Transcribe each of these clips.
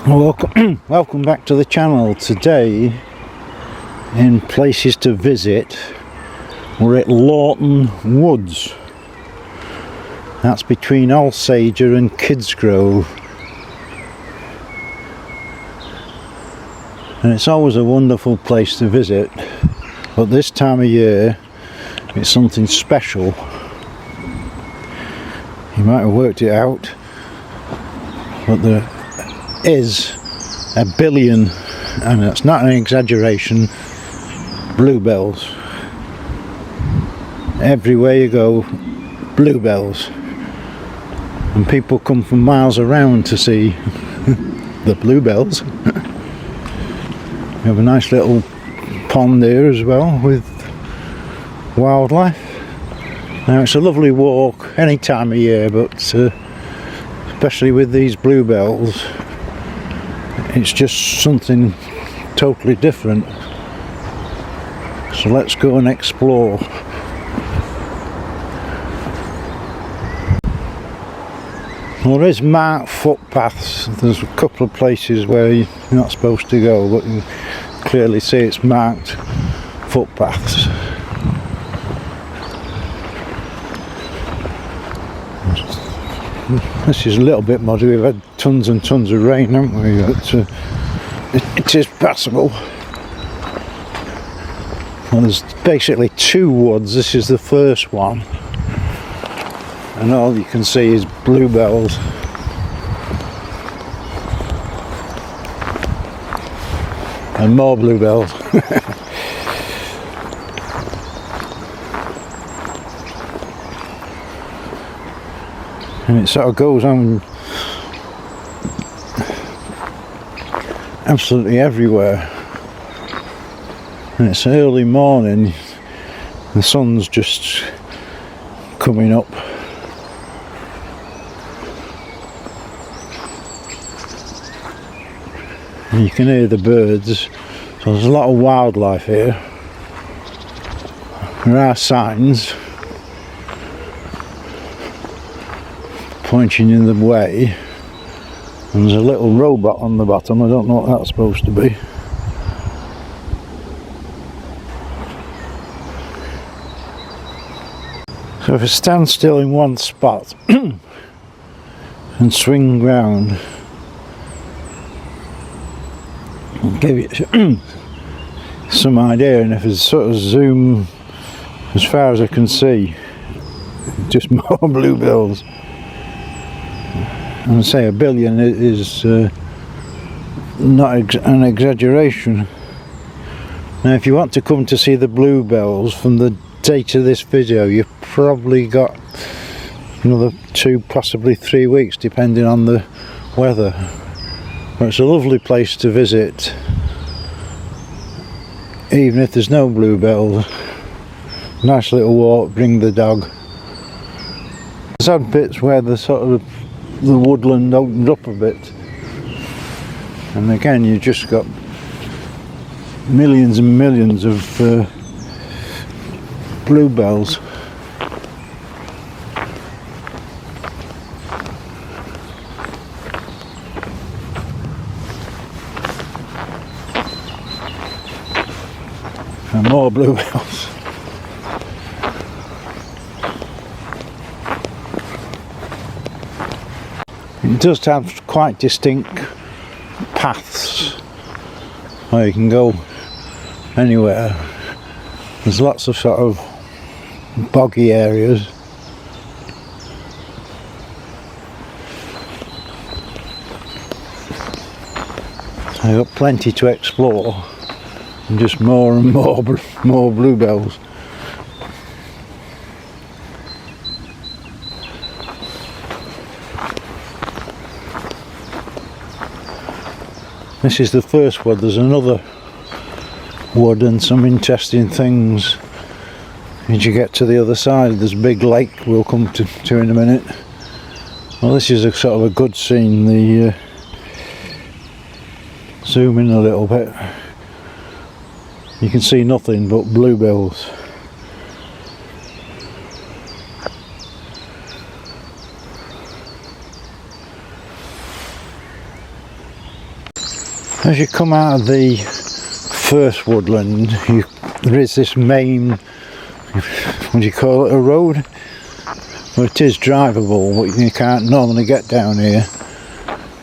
Welcome back to the channel. Today, in places to visit, we're at Lawton Woods. That's between Alsager and Kidsgrove. And it's always a wonderful place to visit, but this time of year it's something special. You might have worked it out, but there is a billion, and that's not an exaggeration, bluebells. Everywhere you go, bluebells, and people come from miles around to see the bluebells. We have a nice little pond here as well with wildlife. Now it's a lovely walk any time of year, but especially with these bluebells, it's just something totally different. So let's go and explore. Well, there is marked footpaths. There's a couple of places where you're not supposed to go, but you clearly see it's marked footpaths. This is a little bit muddy. We've had tons and tons of rain, haven't we? But it is passable. Well, there's basically two woods. This is the first one, and all you can see is bluebells. And more bluebells. And it sort of goes on absolutely everywhere. And it's early morning, the sun's just coming up. And you can hear the birds, so there's a lot of wildlife here. There are signs pointing in the way, and there's a little robot on the bottom. I don't know what that's supposed to be. So if I stand still in one spot and swing round, I'll give you some idea, and if I sort of zoom as far as I can see, just more bluebells. And I say a billion is not an exaggeration. Now, if you want to come to see the bluebells from the date of this video, you've probably got another 2, possibly 3 weeks, depending on the weather. But it's a lovely place to visit, even if there's no bluebells. Nice little walk, bring the dog. There's had bits where the woodland opened up a bit, and again you just got millions and millions of bluebells. And more bluebells. It does have quite distinct paths where you can go anywhere. There's lots of sort of boggy areas. I've got plenty to explore, and just more and more bluebells. This is the first wood. There's another wood and some interesting things as you get to the other side. There's a big lake we'll come to in a minute. Well, this is a sort of a good scene. The zoom in a little bit, you can see nothing but bluebells. As you come out of the first woodland, there is this main, what do you call it, a road? Well, it is drivable, but you can't normally get down here.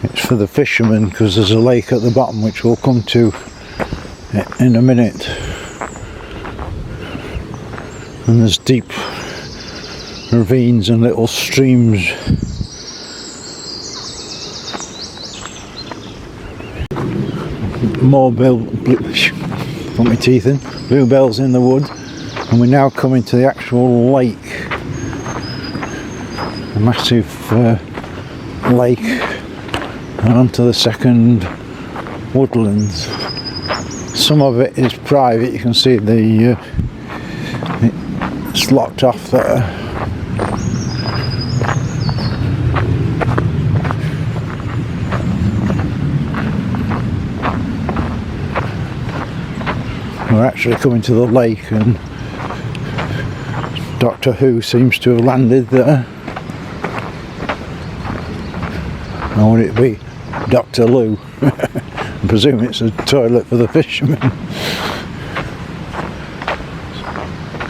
It's for the fishermen because there's a lake at the bottom which we'll come to in a minute. And there's deep ravines and little streams. More put my teeth in, bluebells in the wood, and we're now coming to the actual lake. A massive lake, and onto the second woodlands. Some of it is private, you can see it's locked off there. We're actually coming to the lake, and Doctor Who seems to have landed there. Or would it be Dr. Lou? I presume it's a toilet for the fishermen.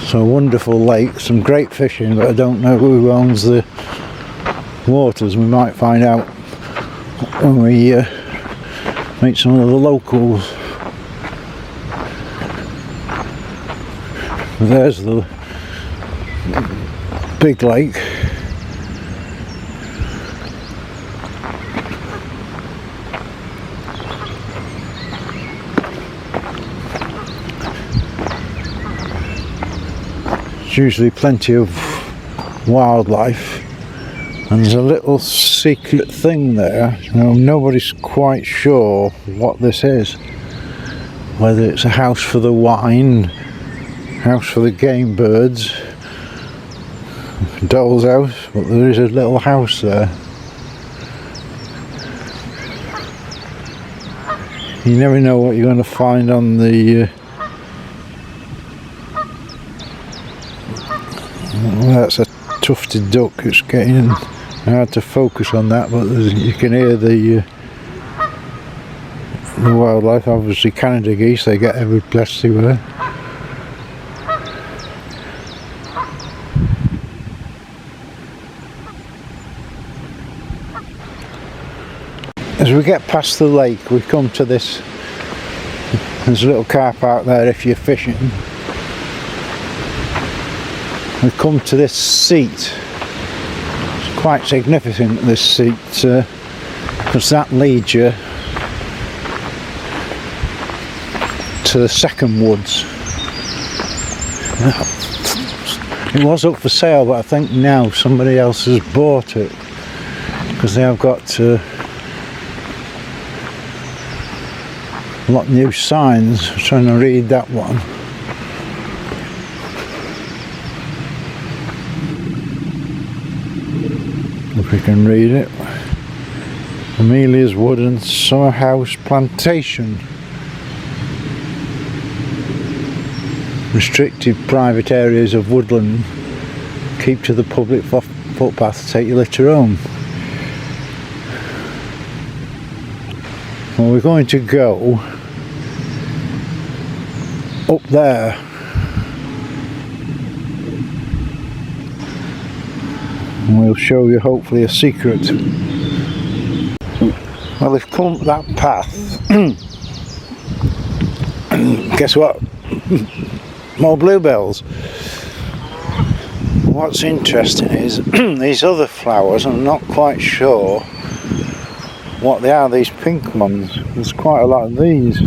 So wonderful lake, some great fishing, but I don't know who owns the waters. We might find out when we meet some of the locals. There's the big lake. There's usually plenty of wildlife, and there's a little secret thing there. Now, nobody's quite sure what this is, whether it's a house for the wine, house for the game birds, doll's house, but there is a little house there. You never know what you're going to find on the well, that's a tufted duck. It's getting hard to focus on that, but you can hear the wildlife. Obviously Canada geese, they get every place they were. As we get past the lake, we come to this, there's a little car park there if you're fishing. We come to this seat. It's quite significant, this seat, because that leads you to the second woods. It was up for sale, but I think now somebody else has bought it, because they have got a lot of new signs. I'm trying to read that one. If we can read it. Amelia's Wood and Summer House Plantation. Restricted private areas of woodland. Keep to the public footpath to take your litter home. Well, we're going to go up there. And we'll show you hopefully a secret. Well, we've come up that path. Guess what? More bluebells. What's interesting is these other flowers, I'm not quite sure what they are, these pink ones. There's quite a lot of these.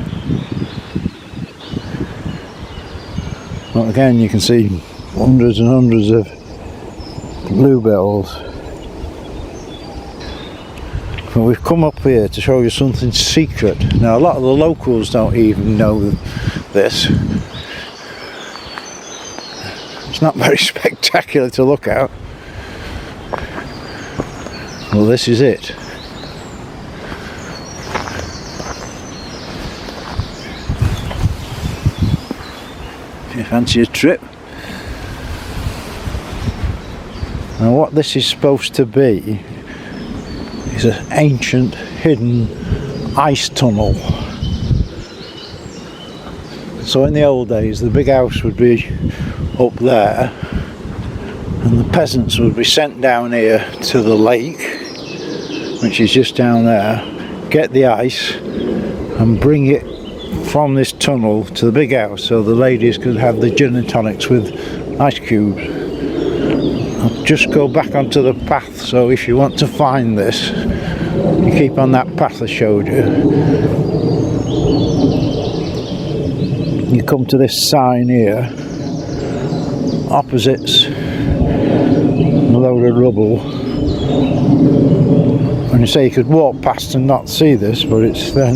But again, you can see hundreds and hundreds of bluebells. But we've come up here to show you something secret. Now, a lot of the locals don't even know this. It's not very spectacular to look at. Well, this is it. If you fancy a trip. Now, what this is supposed to be is an ancient hidden ice tunnel. So in the old days the big house would be up there and the peasants would be sent down here to the lake, which is just down there, get the ice and bring it from this tunnel to the big house so the ladies could have the gin and tonics with ice cubes. I'll just go back onto the path, so if you want to find this, you keep on that path I showed you. You come to this sign here, opposite's a load of rubble, and you say you could walk past and not see this, but it's then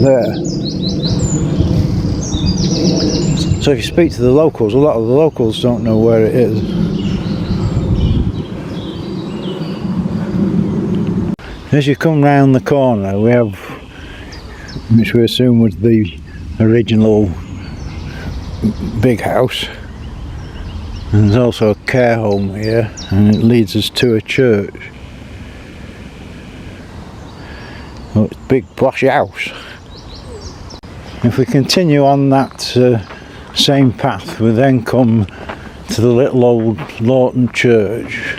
there. So if you speak to the locals, a lot of the locals don't know where it is. As you come round the corner, we have, which we assume was the original big house, and there's also a care home here, and it leads us to a church. Oh, it's a big posh house. If we continue on that same path, we then come to the little old Lawton church,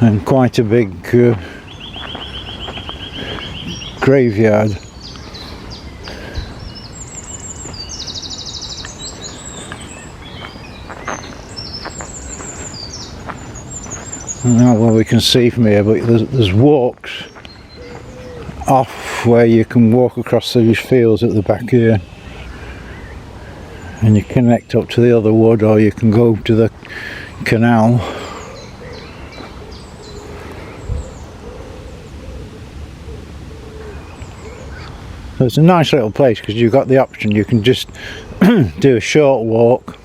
and quite a big graveyard. Not well we can see from here, but there's walks off where you can walk across these fields at the back here, and you connect up to the other wood, or you can go to the canal. So it's a nice little place because you've got the option, you can just do a short walk,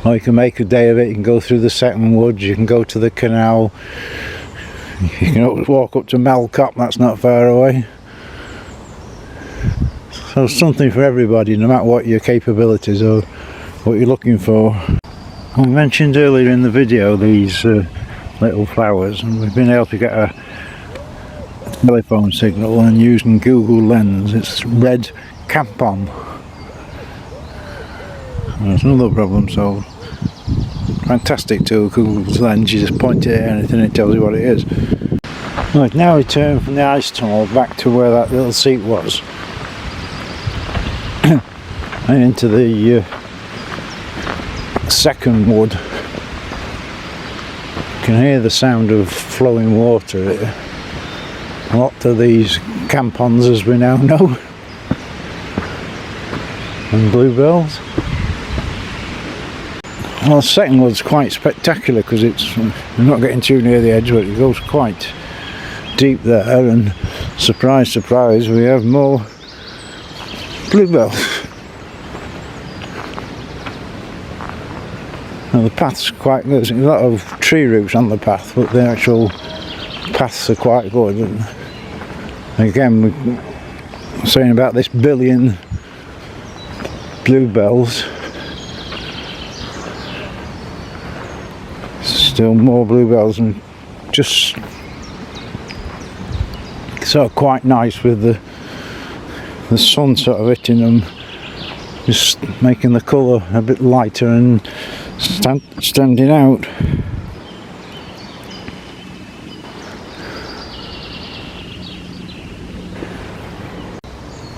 or you can make a day of it. You can go through the second woods, you can go to the canal, you can walk up to Melcop, that's not far away. So something for everybody, no matter what your capabilities or what you're looking for. I mentioned earlier in the video these little flowers, and we've been able to get a telephone signal and using Google Lens. It's red campon. That's another problem solved. Fantastic tool, Google Lens. You just point it at anything and it tells you what it is. Right, now we turn from the ice tunnel back to where that little seat was and into the second wood. You can hear the sound of flowing water here. A lot of these campons, as we now know, and bluebells. Well, the second wood's quite spectacular because we're not getting too near the edge, but it goes quite deep there, and surprise, surprise, we have more bluebells. Now the path's quite good. There's a lot of tree roots on the path, but the actual paths are quite good. And again, we're saying about this billion bluebells. Still more bluebells, and just sort of quite nice with the sun sort of hitting them, just making the colour a bit lighter and standing out.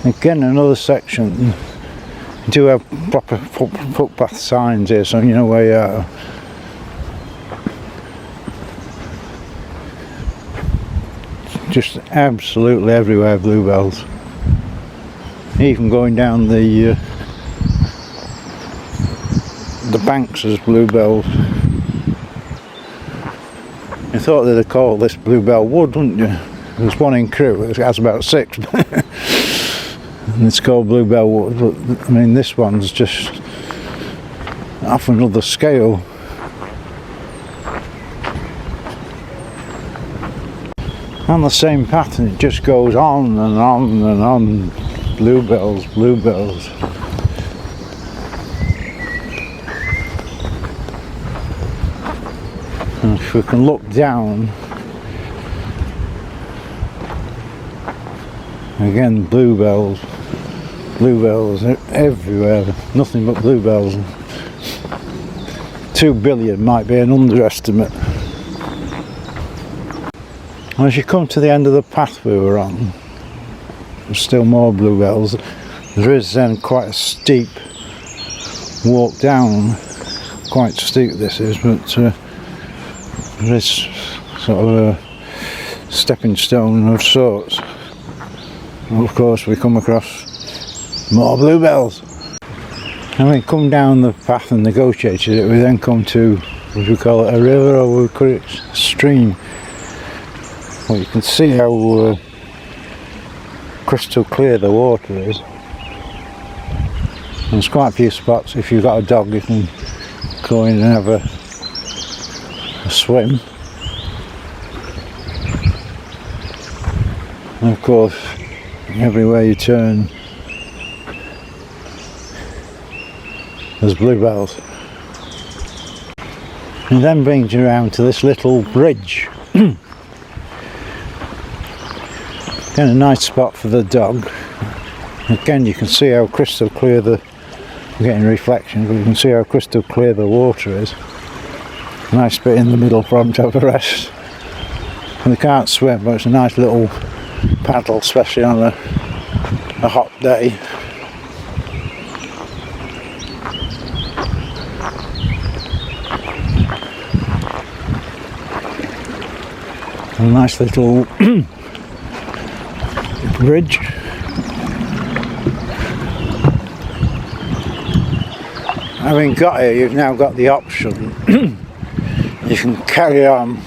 Again, another section. You do have proper footpath signs here, so you know where you are. Just absolutely everywhere bluebells. Even going down the banks as bluebells. You thought they'd have called this Bluebell Wood, wouldn't you? There's one in Crewe, it has about 6. And it's called Bluebell Wood, but I mean this one's just off another scale. On the same pattern, it just goes on and on and on. Bluebells, bluebells. And if we can look down, again bluebells. Bluebells everywhere, nothing but bluebells. 2 billion might be an underestimate. As you come to the end of the path we were on, there's still more bluebells. There is then quite a steep walk down, quite steep this is, but there is sort of a stepping stone of sorts. And of course we come across more bluebells. And we come down the path and negotiated it, we then come to, would we call it a river or would we call it a stream? Well, you can see how crystal clear the water is. There's quite a few spots. If you've got a dog you can go in and have a swim. And of course everywhere you turn there's bluebells. And then brings you around to this little bridge. Again, a nice spot for the dog. Again, you can see how crystal clear I'm getting reflection, but you can see how crystal clear the water is. Nice bit in the middle for them to have a rest. And they can't swim, but it's a nice little paddle, especially on a hot day. A nice little bridge. Having got here, you've now got the option. You can carry on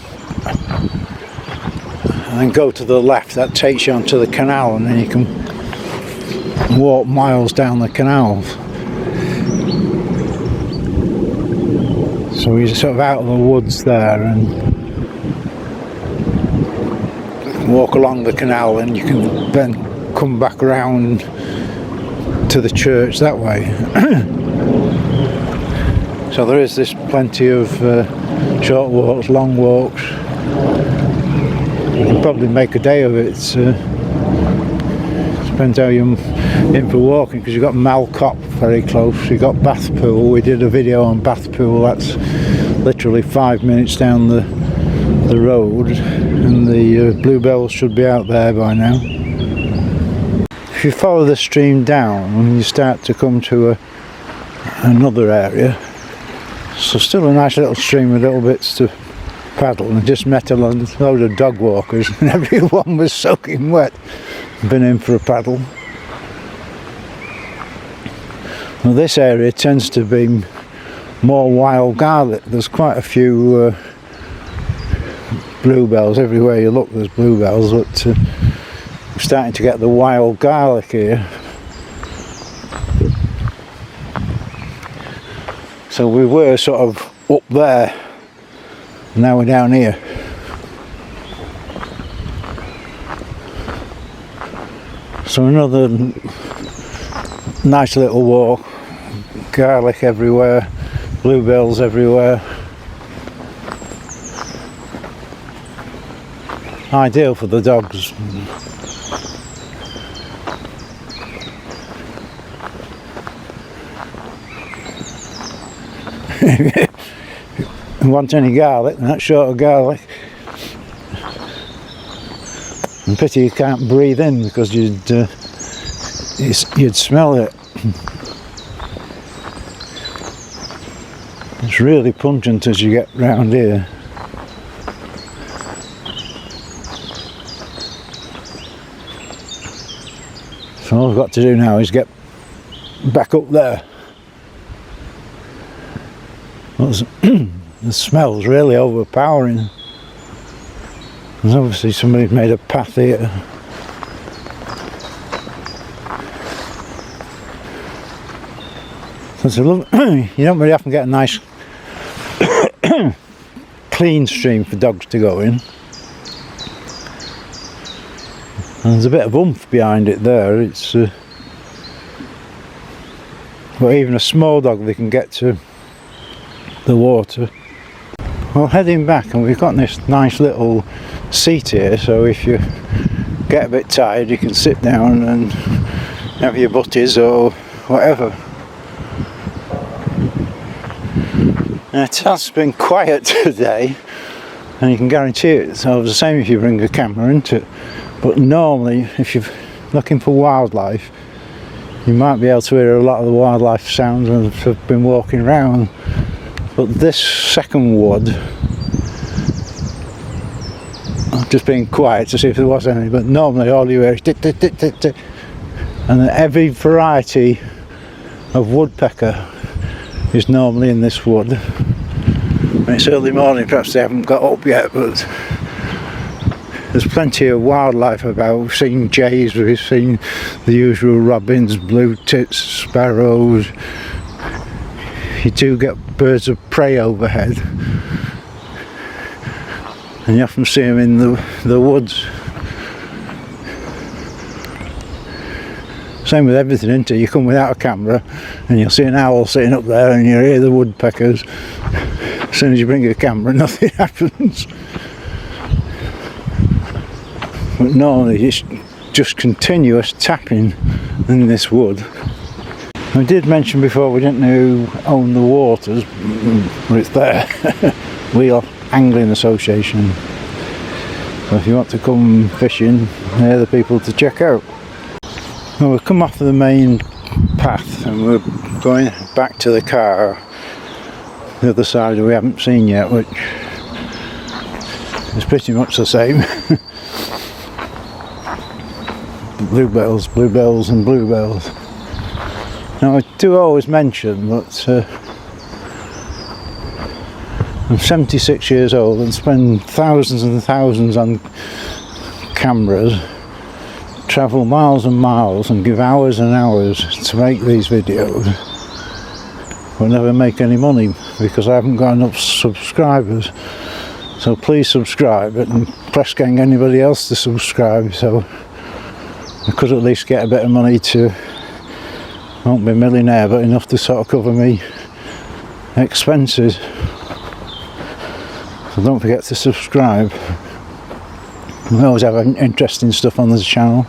and then go to the left. That takes you onto the canal, and then you can walk miles down the canal. So you're sort of out of the woods there and walk along the canal, and you can then come back around to the church that way. So there is this plenty of short walks, long walks. You can probably make a day of it. Depends how you're in for walking, because you've got Malcop very close, you've got Bathpool. We did a video on Bathpool, that's literally 5 minutes down the road, and the bluebells should be out there by now. If you follow the stream down and you start to come to another area, so still a nice little stream with little bits to paddle, and I just met a load of dog walkers and everyone was soaking wet. Been in for a paddle. Well, this area tends to be more wild garlic. There's quite a few bluebells everywhere you look. There's bluebells, but we're starting to get the wild garlic here. So we were sort of up there, now we're down here. So another nice little walk. Garlic everywhere, bluebells everywhere. Ideal for the dogs. If you want any garlic, not short of garlic. And pity you can't breathe in, because you'd smell it. It's really pungent as you get round here. So all I've got to do now is get back up there. The smell's really overpowering. There's obviously somebody's made a path here. So it's you don't really often get a nice clean stream for dogs to go in. And there's a bit of oomph behind it there. It's but even a small dog, they can get to the water. Well, heading back, and we've got this nice little seat here, so if you get a bit tired you can sit down and have your butties or whatever. Now, it has been quiet today, and you can guarantee it's always the same if you bring a camera into it. But normally, if you're looking for wildlife, you might be able to hear a lot of the wildlife sounds when I've been walking around. But this second wood, I've just been quiet to see if there was any, but normally all you hear is tick, tick, tick, tick, tick. And every variety of woodpecker is normally in this wood. And it's early morning, perhaps they haven't got up yet, but there's plenty of wildlife about. We've seen jays, we've seen the usual robins, blue tits, sparrows. You do get birds of prey overhead, and you often see them in the woods. Same with everything, isn't it? You come without a camera and you'll see an owl sitting up there and you hear the woodpeckers. As soon as you bring a camera, nothing happens. But normally it's just continuous tapping in this wood. I did mention before we didn't know who owned the waters, but it's there. Wheel Angling Association. So if you want to come fishing, they're the people to check out. Well, we've come off the main path and we're going back to the car, the other side we haven't seen yet, which is pretty much the same. Bluebells, bluebells and bluebells. Now I do always mention that I'm 76 years old and spend thousands and thousands on cameras, travel miles and miles and give hours and hours to make these videos, but never make any money because I haven't got enough subscribers. So please subscribe and press gang anybody else to subscribe, so I could at least get a bit of money to, won't be a millionaire, but enough to sort of cover me expenses. So don't forget to subscribe. We always have interesting stuff on the channel.